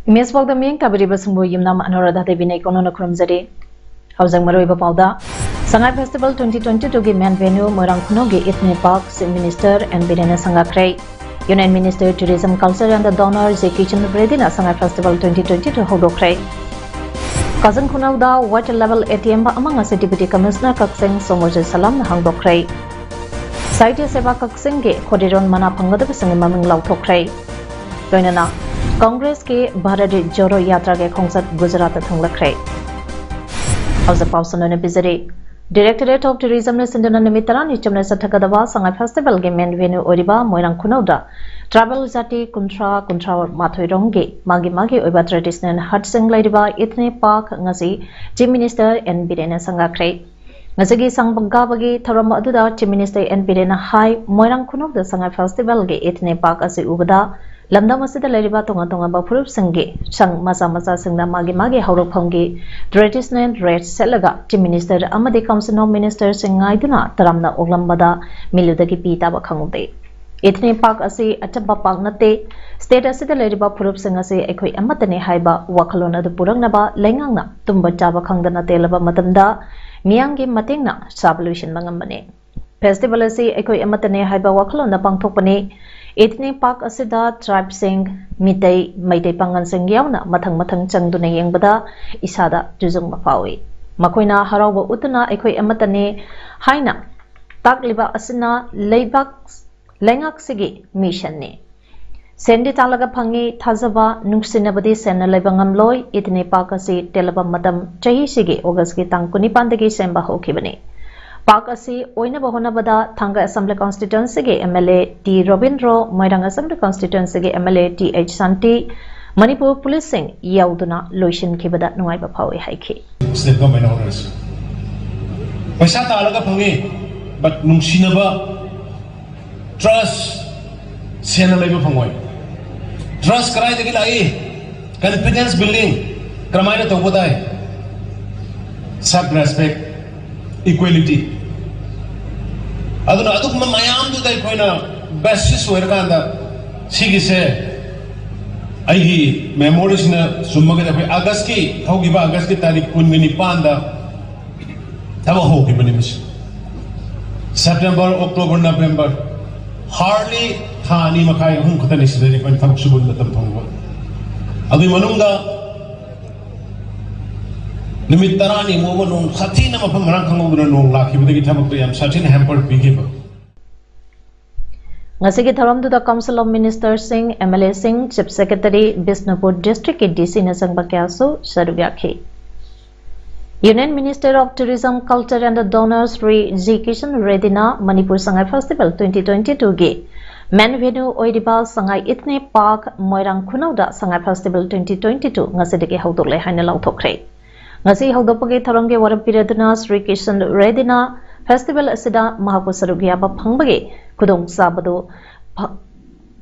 Mesbog the main kabiri basumbu yimnam anorada devine kono krumzari hausang maroi bapauda Sangai Festival 2022 ge main venue Morang Kuno ge Ethnic Park Minister and Bidena Sangakrai Union Minister Tourism Culture and the Donor Zekichin Redina Sangai Festival 2022 hodokrai Kazan Kunauda water level ATM ba among as Deputy Commissioner Kakseng Somoje Salam na hangdokrai Saite Seva Kakseng ge Kodiron mana phangada besang maming lautokrai Loinana Congress के भारत जोड़ो यात्रा के खोंसत गुजरात थंगलखरे हौजा पाउसनो ने बिजरे directorate of tourism ने सिंधुना निमितरा निचमने सथकदवा Sangai festival के main venue ओरिबा Moirang खुनौदा travel जाति कुंट्रा माथोइरोंगे मागी ओइबा traditional हट सिंग लाइरिबा इतने पाक ngasi चीफ मिनिस्टर एन बिरेना संगाखरे ngasi संगबगाबगी थरम अदुदा चीफ मिनिस्टर एन बिरेना हाई मोइरांग खुनौदा संगाई फेस्टिवल के इतने पाक असे उबदा Lamda masida leriba tonga tonga ba furup singge sang masa singna magi haurok phangge traditional red selaga chief minister amadi council of ministers singai duna taramna oglambada miludagi pita ba khangude ethne park ase achaba park nate state asida leriba furup sing ase ekhoi amatane haiba wakhalona du purangna ba lengangna tumba chaba khangdana telaba matamda miyangi matingna solution mangambane festival ase ekhoi amatane haiba wakhalona pangthokpane Ethnic Park asida tribe sing mitai pangan sing yauna mathang changduna yengbada isada jujung mafawi makoina harawa utuna ekhoi amatane haina takliba asina lengak sigi mission ne sendi talaga phangi thajaba nungsinabadi senna lebangam loi Ethnic Park ase telaba matam chahi sigi August ki tang 19 dagi semba hokibane Park asi oina bahona bada Thanga Assembly Constituency ge MLA T Robindro Moirang Assembly Constituency ge MLA T H Santi Manipur Policing yauduna loishin khibada nungai ba phawi haiki State government orders Paisa talaga phangi but nungsinaba trust sena laiba phangoi trust karai dagi lai confidence building kramaina tobodai self respect equality aduna aduk mayam du dai koina basis oirkanda sigise aigi memories na summaga da August ki hogiba August ki tarikh 19 da taba hogibani mis September October November hardly thani makai hum khatani sidari koin thak subul tam thongwa agi manunga Nimit tarani mo nung satina mapamrang kangobuna nung laki bidagi thamak to yam satin hamper bigiba Ngasigi tharam du the Council of Ministers Singh MLA Singh Chief Secretary Bishnupur District DC Nasang Bakyasu Sarugakhi Union Minister of Tourism Culture and the Donors Sri G Kishan Redina Manipur Sangai Festival 2022 ge main venue oiriba Sangai Ethnic Park Moirang Khunauda Sangai Festival 2022 ngasidagi haudole haina lauthokre Ngasi haudopagi tharongge waram piraduna Sri Kishan Redina Festival asida mahapu sarugya ba phangbagi kudong sabado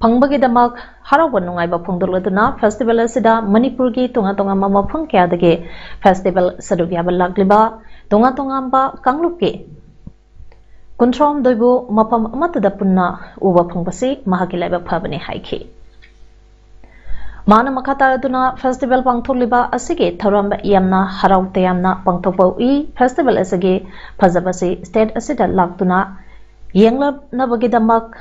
phangbagi damak harawa nungai ba phongdoloduna festival asida Manipur gi tonga mama phang kya dage festival sarugya ba lagliba tonga ba kanglup ge kuntrom doibu mapam amatada punna uba phangbasi mahakilai ba phabane haiki Mana makataraduna festival pangtholiba asige tharam yamna haraute yamna pangthopoi festival asige phajabasi state asida laktuna yenglab na bagidamak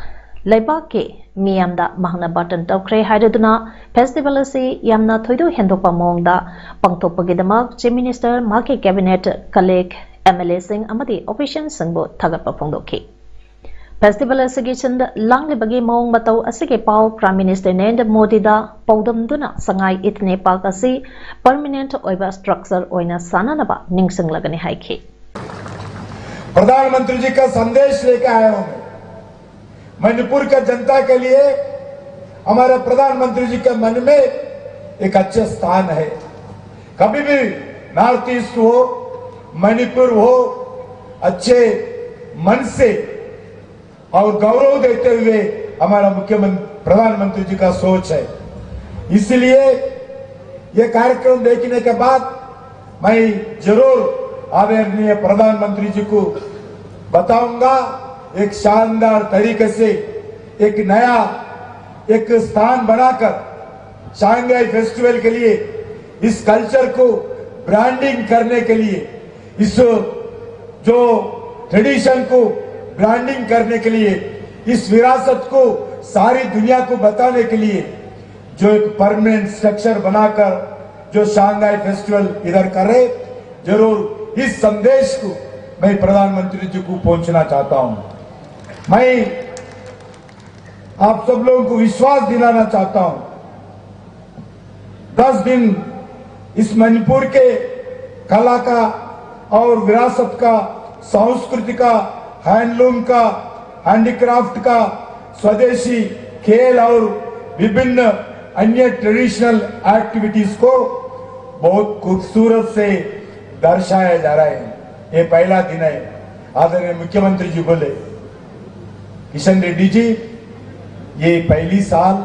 laibak ke miyamda mahna button tawkre haiduna festival asi yamna thoido hendokpa mongda pangthopagidamak chief minister maki cabinet colleague MLA sing amadi officials singbo thagapa phongdokhi Festival asigi chanda langli bagi maung matau asigi pau Prime Minister Narendra Modi da PAODAM duna Sangai Ethnic Park asi permanent oiba structure oina sananaba ningsing lagane haiki प्रधानमंत्री जी का संदेश लेकर आया हूं मणिपुर का जनता के लिए हमारे प्रधानमंत्री जी के मन में एक अच्छे स्थान है। कभी भी नॉर्थ ईस्ट हो, मणिपुर हो, अच्छे मन से और गौरव देते हुए हमारा मुख्यमंत्री प्रधानमंत्री जी का सोच है। इसलिए ये कार्यक्रम देखने के बाद मैं जरूर आदरणीय प्रधानमंत्री जी को बताऊंगा, एक शानदार तरीके से एक नया एक स्थान बनाकर शांघाई फेस्टिवल के लिए इस कल्चर को ब्रांडिंग करने के लिए, इस जो ट्रेडिशन को ब्रांडिंग करने के लिए, इस विरासत को सारी दुनिया को बताने के लिए जो एक परमानेंट स्ट्रक्चर बनाकर जो शांघाई फेस्टिवल इधर करे, जरूर इस संदेश को मैं प्रधानमंत्री जी को पहुंचना चाहता हूं। मैं आप सब लोगों को विश्वास दिलाना चाहता हूं, 10 दिन इस मणिपुर के कला का और विरासत का, संस्कृति का, हैंडलूम का, हैंडीक्राफ्ट का, स्वदेशी खेल और विभिन्न अन्य ट्रेडिशनल एक्टिविटीज को बहुत खूबसूरत से दर्शाया जा रहा है। ये पहला दिन है। आदरणीय मुख्यमंत्री जी बोले, किशन रेड्डी जी, ये पहली साल,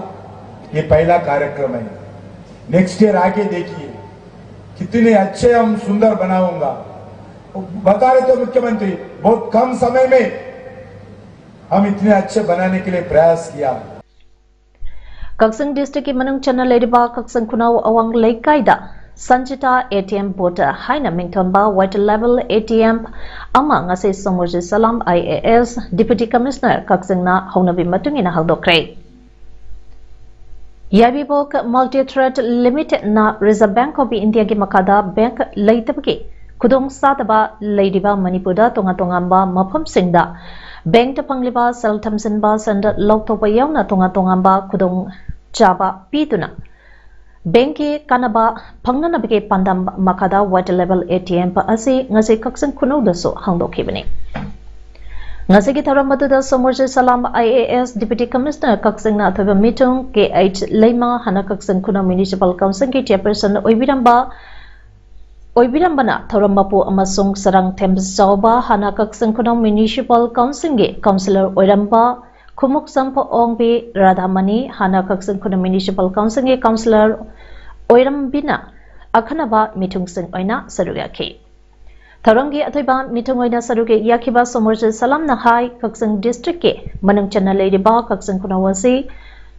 ये पहला कार्यक्रम है, नेक्स्ट ईयर आके देखिए कितने अच्छे हम सुंदर बनाऊंगा। बता रहे थे मुख्यमंत्री, बहुत कम समय में हम इतने अच्छे बनाने के लिए प्रयास किया। कक्संग डिस्ट्रिक्ट की मनुंग चन्ना लेरिबा कक्संग खुनाव अवांग लेकाइदा संचिता ATM बोट हाइना मिंगथोनबा वाटर लेवल ATM अमा ngase समोरजे सलाम IAS डिप्यूटी कमिश्नर कक्संगना हौनबी मतुंगिना हाउदोक्रे। याबीबोक मल्टी थ्रेड लिमिटेड ना रिजर्व बैंक ऑफ इंडिया की मकादा बैंक लेतबके खुदोंग सातबा लेरिबा मणिपुरदा तोंगा तोंगांबा मफमसिंगदा बैंक फंगलिबा सेल थमसिनबा संद लौथोपा यावना तोंगा तोंगांबा खुदोंग चाबा पीतुना बैंक के कानबा फंगनबके पांडम मकादा वाटर लेवल ATM पा असे ngase कक्संग खुनौदसो हांदोखिबने। ngase की थरम मदुदा समोरजे सलाम IAS डिप्यूटी कमिश्नर कक्संग ना थोबा मीटिंग KH लेमा हना कक्संग खुना म्युनिसिपल काउंसिल की चेयरपर्सन ओइबिरंबना थरम मपु अमसुंग सरंग थेम्सजावबा हना कक्संग खुना म्युनिसिपल काउंसिल के काउंसिलर ओइरंबा खुमुक संप ओंगबी राधामणि हना कक्संग खुना म्युनिसिपल काउंसिल के काउंसिलर ओइरंबिना अखनबा मिथुंगसिंग ओइना सरुयाखि। थरंगी अथोइबा मिथुंग ओइना सरुके याखिबा समोरजे सलाम नहाई कक्संग डिस्ट्रिक्ट के मनुंग चन्ना लेरिबा कक्संग खुना वसी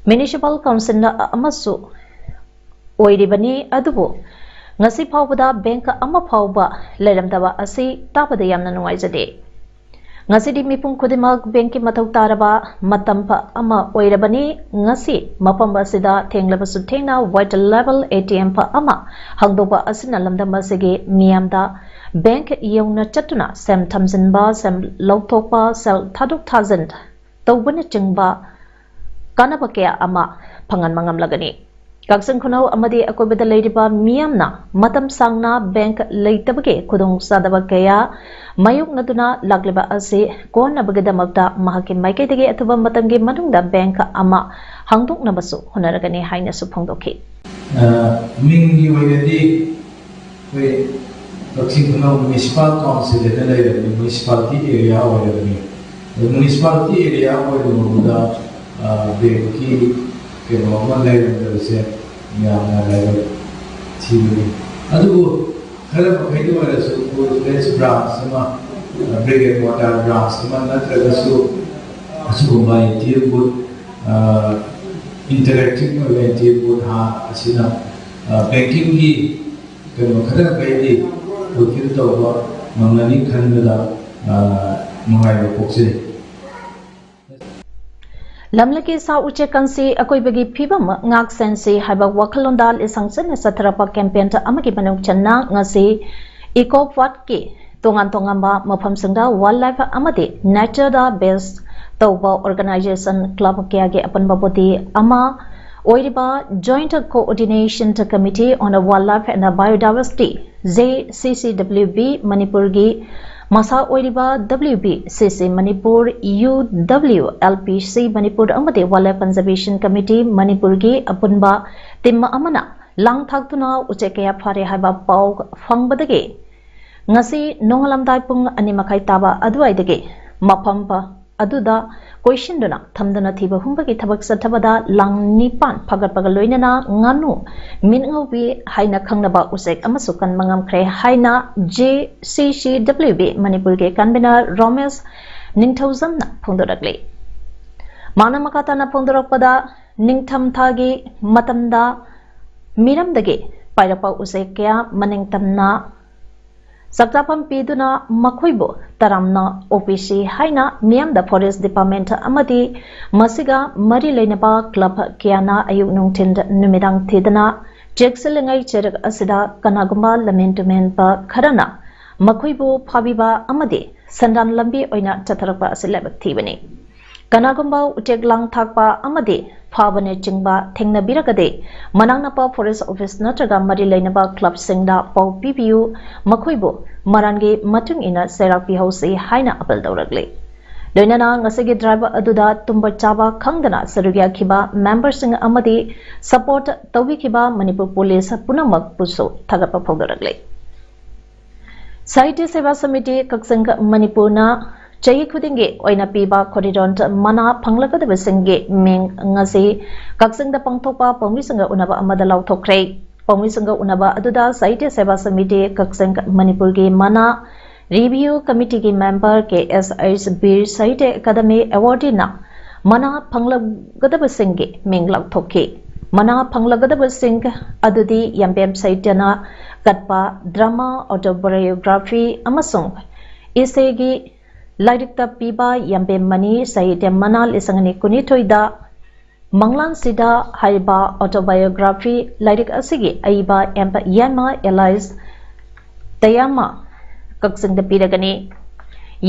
म्युनिसिपल काउंसिल अमसु ओइरिबनी अदुबो ngasi phawbada bank ama phawba leramdaba asi tabada yamna nuwaijade ngasi di mipung khudimak bank ki mathau taraba matampa ama oirabani ngasi mapam asida thenglabasu thengna water level ATM pa ama hangdoba asina lamdam asige miyamda bank yawna chatuna sem thamsinba sem lawthokpa sel thaduk thousand tawbana chingba kanaba kya ama phangan mangam lagani। कक्संग खुनाव अमदी अकोबदा लेरिबा मियामना मतम सांगना bank लेतबके खुदोंग सादबा कया मायुक नदुना लागलेबा असे कोनबगदमक्ता Mahake माइकेदगे अथुबा मतंगे मनुंगदा bank अमा हांगदोकनबसु होनरगने हाइनसु फंगदोखि। मिंगी वयदी वे कक्संग खुनाव municipal council ने लेरबी municipality area ओरबनी municipality area ओरबुदा बेकी के नॉर्मल लेवल से याना लेवल थीबी अदु खरब खैदो वाला सो पुलिस ब्रांच समा ब्रिगेड वाटर ब्रांच समा नत्रगसु असुगुबाई टीबुट इंटरैक्टिव में टीबुट हा असिना बैंकिंग की कनो खरब खैदी उकिर तो मंगनी खंडदा मंगाई पोक्से lamlaki sa uche kansi akoi bagi phibam ngak sensi haiba wakhalonda lisangsen satrapa campaign ta amagi manuk channa ngasi eco wat ki tongan tongamba mafam singda wildlife amadi nature da based tawba organization club kya ge apan baboti ama oiriba joint coordination committee on wildlife and biodiversity JCCWB manipur gi masa oiriba WBCC Manipur UWLPC Manipur amade Wildlife Conservation Committee Manipur gi apunba timma amana lang thaktuna uchekaya phare haiba pau fangbadage ngasi nongalamdai pung ani makai taba aduaidage mapampa aduda question dona thamdana thiba humbagi thabak sathabada lang nipan phagatpaga loinana nganu minngaubi haina khangnaba usek amasukan mangam khre haina JCCWB Manipur ge convener Romesh Ningthauzamna phongdorakle mana makatana phongdorakpada ningtham thagi matamda miramdage pairapa usek kya maningtamna Saktapam piduna makoibo taramna OPC haina miyamda Forest Department amadi masiga mari leinaba club kiana ayuk nungtind numidang thidana jekselengai cherak asida kanagumba lamentumen pa kharana makoibo phabiba amadi sandan lambi oina chatharakpa asilabak thibani kanagumba uteklang thakpa amadi phabane chingba thengna biragade manangnapa forest office natraga mari leinaba club singda pau pibiu makoibo marangi matung ina serakpi hausi haina apel dauragle loinana ngasigi driver aduda tumba chaba khangdana sarugya khiba member sing amadi support tawi khiba Manipur police punamak puso thagapa phogdaragle Sahitya Seva Samiti Kaksang Manipurna Chayi khudinge oina piba corridor mana phanglakadaba singge meng ngasi kaksingda pangthopa pangmisanga unaba amada lauthokre pangmisanga unaba aduda Sahitya Seva Samiti Kaksang Manipur gi mana review committee gi member KSH Bir Sahitya Academy awardee na mana phanglakadaba singge meng lauthokhe mana phanglakadaba sing adudi yambem Sahitya na katpa drama autobiography amasung isegi Lairikta piba yambe mani Sahitya manal isangani kunithoida manglan sida haiba autobiography lairik asigi aiba empa yama Elias tayama kaksingda piragani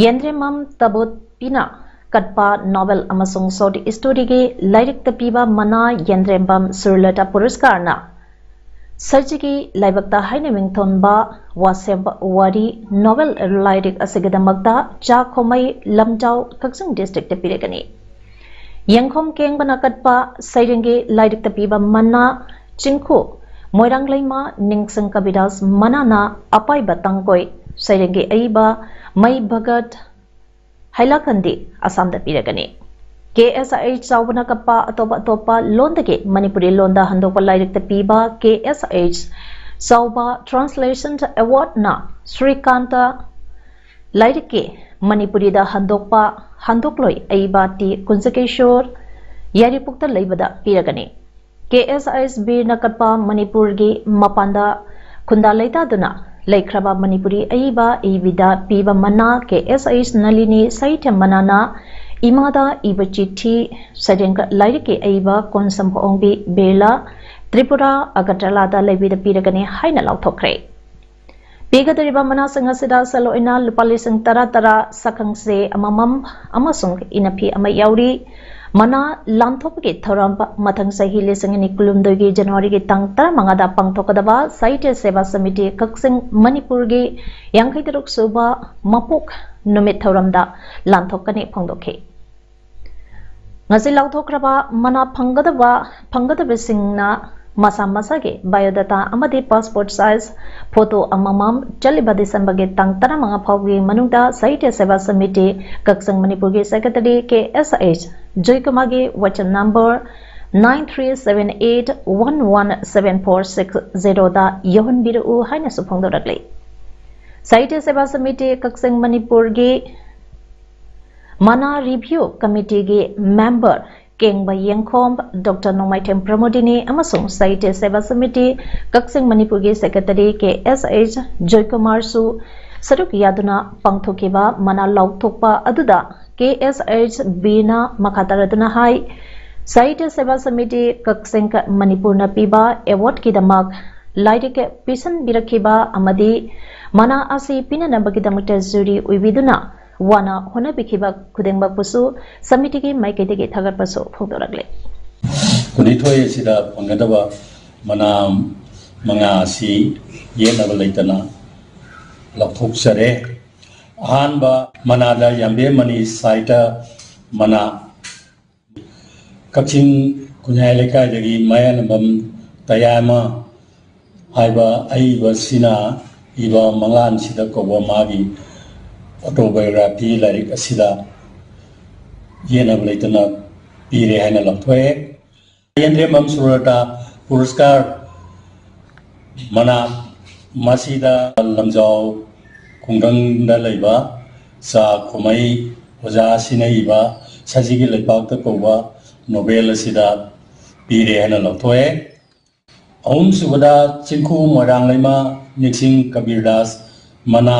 yendremam tabot pina katpa novel amasung short story ge lairikta piba mana yendrembam surlata puruskarna Sarjiki Laibakta Haina Mingthonba Waseb Wari Novel Lyric Asigadamagda Cha Khomai Lamjau Kaksing District Piragani Yangkhom Keng Banakatpa Sairingi Lyric Tapiba Mana Chingku Moirang Laima Ningsang Kabidas Manana Apai Batangkoi Sairingi Aiba Mai Bhagat Hailakandi Assam da Piragani KSH Saubana Kappa Atopa Londage Manipuri Londa Handopa Lyric Piba KSH Sauba Translation Award na Srikanta Lyrike Manipuri da Handokloi Aibati Kunzakeshor Yaripukta Laibada Piragani KSH Bir Nakapa Manipur gi Mapanda Kunda Laita Duna Laikraba Manipuri Aiba Ibida Piba Mana KSH Nalini Sahitya Manana Imada Ibachithi Sadenka Lairike Aiba Konsampo Ongbi Bela Tripura Agartala da Lebida Piragani Haina Lauthokre Pigadariba Manasanga Saloina Lupalisang Tara Sakangse Amamam Amasung Inapi Amayauri Mana Lantopki Thorampa Matang Sahi Lisangani Kulumdogi January Tang Tara Mangada Pangtokadaba Sahitya Seva Samiti Kaksing Manipurgi Yangkaitaruk Suba Mapuk Numit Thoramda Lanthokani Pongdoke Ngasi Lauthokraba Mana Pangadaba Singna Masa-masage biodata amadi passport size photo amamam chaliba December tang tara mga phawgi manungda Sahitya Seva Samiti Kaksang Manipur gi secretary KSH Joykumagi WhatsApp number 9378117460 da yohon biru haina suphongdorakle Sahitya Seva Samiti Kaksang Manipur gi mana review committee gi member Kengba Yangkhom Dr. Nomaitem Pramodini amasung Sahitya Seva Samiti Kaksing Manipur gi secretary KSH Joykumar Su Saruk Yaduna Pangthokiba Mana Lauthokpa aduda KSH Bina Makataraduna Hai Sahitya Seva Samiti Kaksing Manipur na piba award ki damak Lairike Pisan Birakhiba amadi Mana asi pinanabagi damakta juri uibiduna Wana Hona Bikiba Kudengba Pusu Samitiki Maiketiki Tagar Paso Fotoragle. Kunitoi Sida Pangadaba Mana Manga Si Yenaba Laitana Lapok Sare अहानबा मनादा यंबे मनी साइटा मना कक्चिंग कुन्याय लेखादगी मायानबम तयामा हाइबा आइबा सिना इबा मंगलान सिदा कोबा मागी autobiography like असिदा येनब लेतना पीरे हैना लथोए येंद्रे मम सुरता पुरस्कार मना मासीदा लमजाओ खुंगंग लैबा सा कुमई ओजा सिनैबा सजिगी लेपाक कोबा नोबेल असिदा पीरे हैना लथोए अहम सुबदा चिंखु मोरांग लैमा निक्सिंग कबीरदास मना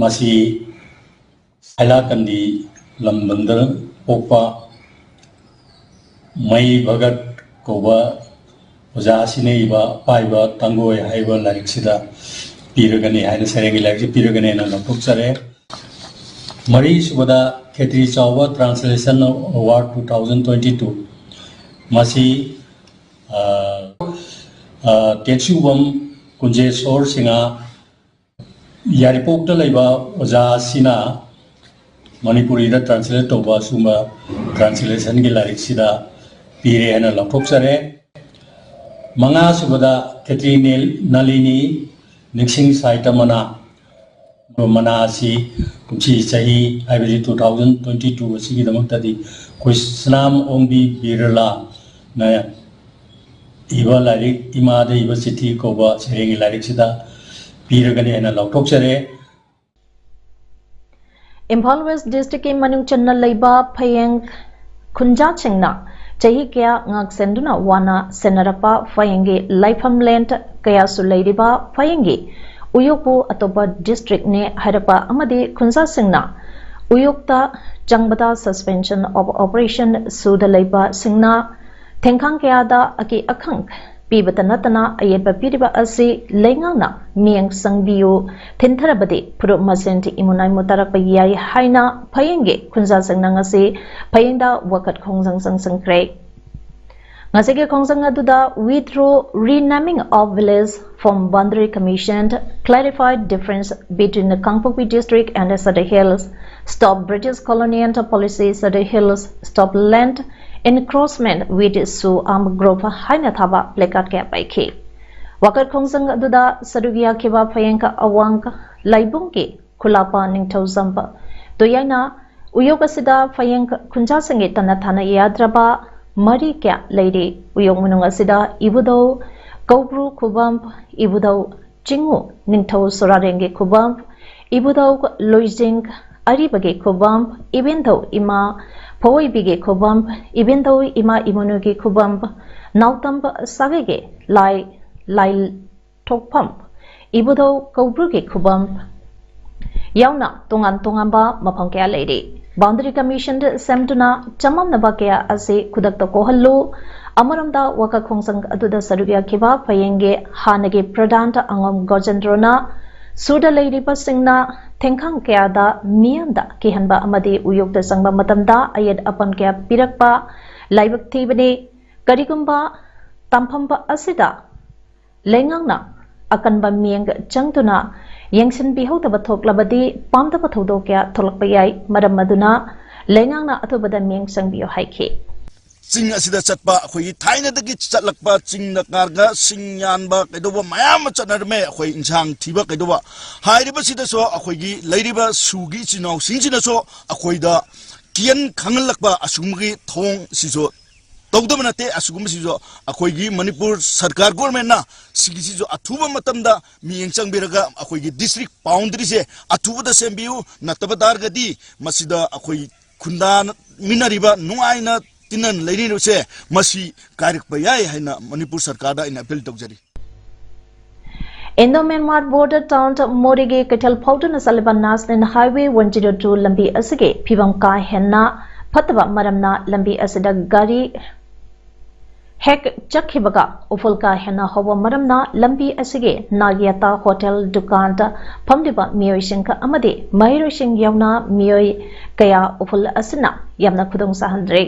मासी हैलाकंदी लमबंदर पोपा मई भगत कोबा ओजा सिनैबा पाइबा तंगोय हाइबा लाइक सिदा पीरगने हाइना सरेंगी लाइक पीरगने ना लथोक्सरे मरी सुबदा खेत्री चावा ट्रांसलेशन अवार्ड 2022 मासी टेक्सुबम कुंजेश्वर सिंगा यारिपोक्ता लेबा ओजा सिना मणिपुरी दा ट्रांसलेट तोबा सुमा ट्रांसलेशन की लाइक सिदा पीरे हैना लथोक्सरे मंगा सुबदा खेत्री नलिनी निक्सिंग साइट मना मना सी कुछ सही हाइबरी 2022 असिगी दमक्तदी कुसनाम ओंबी बिरला न इबा लाइक इमादे इबा चिठी कोबा सेरेंगी लाइक सिदा पीरगने हैना लथोक्सरे इम्फाल वेस्ट डिस्ट्रिक्ट के मनुंग चन्ना लैबा फयेंग खुंजा चिंगना चाही क्या ngak senduna wana senarapa fayenge laifam land kaya su leiriba fayenge uyokpu atopa district ne harapa amade khunsa singna uyokta changbada suspension of operation suda leiba singna thengkhang kaya da aki akhang pibata natana ayeba piriba asi lengangna miang sangbiu thintarabade puru masenti imunai mutarapa yai haina phayenge khunsa singna ngasi phayengda wakat khongjang sangkre ngasege khongjang aduda withdraw renaming of village from boundary commission clarified difference between the Kangpokpi district and the Sadar Hills, stop British colonial policy Sadar Hills, stop land encroachment with su group haina thaba placard ke paikhe wakat khongjang aduda sarugia khiba phayenka awang laibung ke khulapa ningthau zamba toyaina uyoga sida phayenka khunja sange tana thana yadraba mari kya leire uyong munung asida ibudau kaubru khubam ibudau chingu ningthau sorarenge khubam ibudau loijing aribage khubam ibendau ima Poi bige khubam even though ima imunugi khubam nautam sagege lai tokpam ibudau kaubruge khubam yauna tongan ba mapang kya leire boundary commission semtuna chamam naba kya ase kudak to kohallu amaramda waka khongsang aduda sarugya khiba phayenge hanage pradanta angom gojendrona suda leiri pasingna thengkhang kya da miyamda kihanba amadi uyokda sangba matamda ayat apan kya pirakpa laibak thibane karigumba tamphamba asida lengangna akanba miyang changtuna yengsin bihotaba thoklabadi pamdaba thodo kya tholakpa yai maram maduna lengangna athubada miyang sangbiyo haikhe Sing asida chatpa khoi thaina dagi chatlakpa chingna karga singyanba kaidoba mayam chanarme khoi inchang thiba kaidoba hairiba sida so akhoi gi leiriba sugi chinau singchina so akhoi da kian khangalakpa asumgi thong siso tawdama nate asugum siso akhoi gi manipur sarkar government na sigi siso athuba matamda miyeng changbiraga akhoi gi district boundary se athuba da sembiu natabadar gadi masida akhoi khundan minariba nuaina tinan leini no se masi karik bayai haina manipur sarkar da in appeal tawjari Indo-Myanmar border town Morige Katal Paudana Saliban National Highway 102 lambi asige phibam ka henna phataba maramna lambi asida gari hek chakhibaga ufulka henna hoba maramna lambi asige Nagyata Hotel Dukanta phamdiba miyoi singka amade mairo sing yauna miyoi kaya uful asina yamna khudong sahandre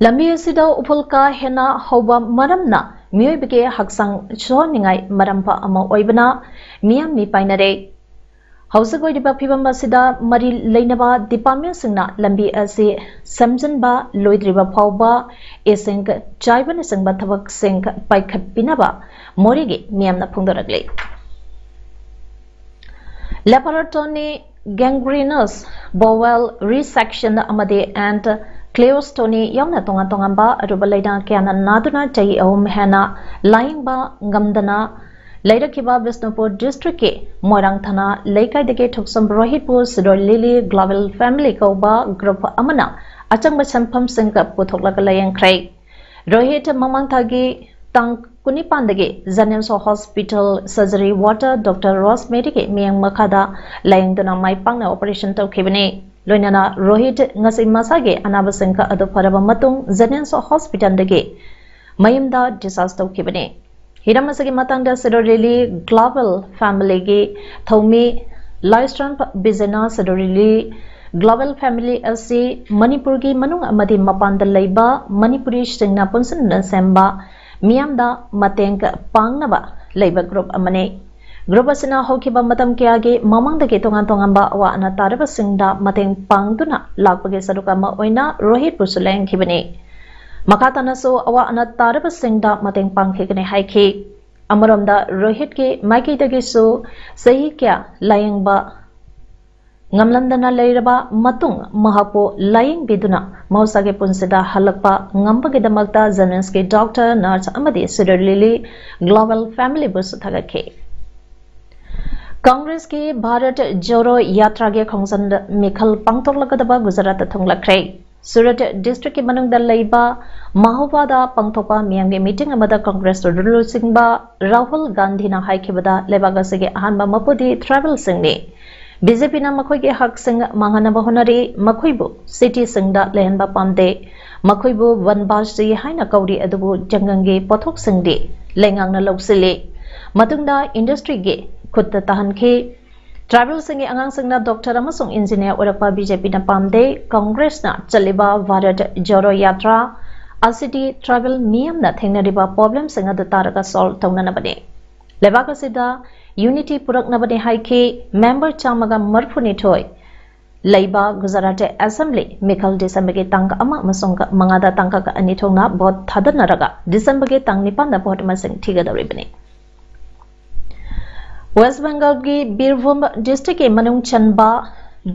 lambi asida ufulka henna hoba maramna miyoi bige haksang choningai marampa ama oibana miyam mi painare Hausa goi diba phibam asida mari leinaba department singna lambi ase samjanba loidriba phawba eseng chaiban singba thabak sing paikhat pinaba morigi miyamna phungdoragle laparatomy gangrenous bowel resection amade and cleostomy yamna tonga tongamba aruba leida kyana naduna chai ahum hena laingba ngamdana Lairakiba Bisnupur district ke Moirang Thana Laikai deke Thuksam Rohitpur Sidor Lily Global Family Kauba Group Amana Achang Bachampam Singka Puthokla Layang Krai Rohit Mamang Thagi Tang Kunipandage Zanemso Hospital Surgery Water Dr. Rosemary ke Miang Makada Layang Dana Mai Pangna Operation Tau Kibane Loinana Rohit Ngasi Masage Anaba Singka Adu Paraba Matung Zanemso Hospital dege Mayimda disaster Kibane Hiramasagi matangda Sidorili Global Family gi Thomi Livestream Bizena Sidorili Global Family asi Manipur gi manung amadi mapanda leiba Manipuri singna punsan na semba miyamda mateng pangnaba leiba group amane group asina hokiba matam kiyagi mamangda ge tongan tongamba awa ana taraba singda mateng pangduna lakpage saruka ma oina Rohit Pusuleng kibane Makatana so awa anat taraba singda mateng pangkikane haiki amaramda Rohit ke maiki dagi so sahi kya layangba ngamlandana lairaba matung mahapo laying biduna mausage punsida halakpa ngambage damakta Zelensky doctor nurse amadi Sidorili Global Family bus thagake Congress ke Bharat Joro Yatra ge khongsan mikhal pangtokladaba Gujarat thonglakrai Surat district manungda leiba Mahobada pangthopa miyamge meeting amada Congress rulu singba Rahul Gandhi na haikibada lebagasege ahanba mapudi travel singni BJP na makhoi ge hak sing mangana bahonari makhoibu city singda lehenba pamde makhoibu vanbashi haina kauri adubu jangange pothok singdi lengangna loksile matungda industry ge khutta tahanke Travel singi angang singna doctor amasung engineer orapa BJP na pamde Congress na chaliba Bharat Joro Yatra ACT travel miyam na thengnariba problem singa da taraka solve tongna bane lebaka sida unity purak na bane haike member chamaga marphuni thoi leiba Gujarat Assembly Mikhal December ge tang ama masung mangada tangka ka ani thongna bot thadana raga December ge tang nipan na bot masing thiga dawri bane West Bengal ki Birbhum district ke manung chanba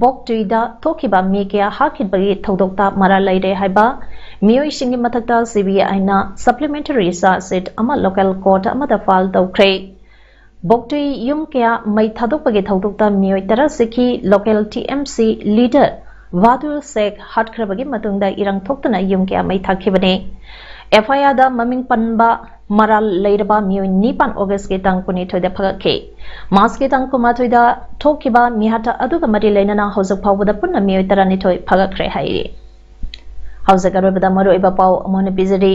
boktuida thokiba mekia hakit bagi thodokta mara laire haiba miyoi singi mathakta CBI na supplementary set ama local court ama da file tawkre boktui yum kya mai thadok bagi thodokta miyoi tara sikhi local TMC leader Vadul Sheikh hatkra bagi matungda irang thoktana yum kya mai thakibane FIR da maming panba maral leiraba miyoi nipan August ke tang kuni thoida phagake Mas ke tang kuma thoida thokiba mihata aduga mari leinana hozuk phawda punna miyoi tarani thoi phagakre hairi Hausa garobada maro iba pau amone bizari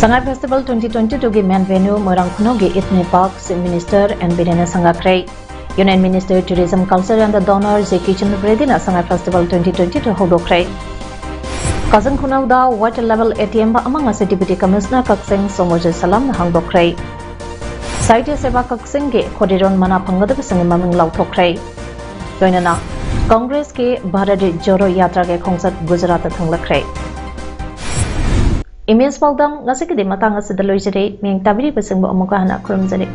Sangai Festival 2022 ge main venue Moirang Khuno ge Ethnic Parks Minister and Bidena Sangakrai Union Minister Tourism Culture and the Donor je Kitchen Bredina Sangai Festival 2022 hodokrai Kazan Khunau da water level ATM ba amanga Deputy Commissioner Kakseng Somoje Salam na hangdokrai Site Seva Kakseng ge Khodiron mana phangada sangi maming lauthokrai Toinana Congress ke Bharat Joro Yatra ge khongsat Gujarat thanglakrai Image Paldam ngasik di matang asidaloi jere ming tabiri beseng bo amuka hana khurumjare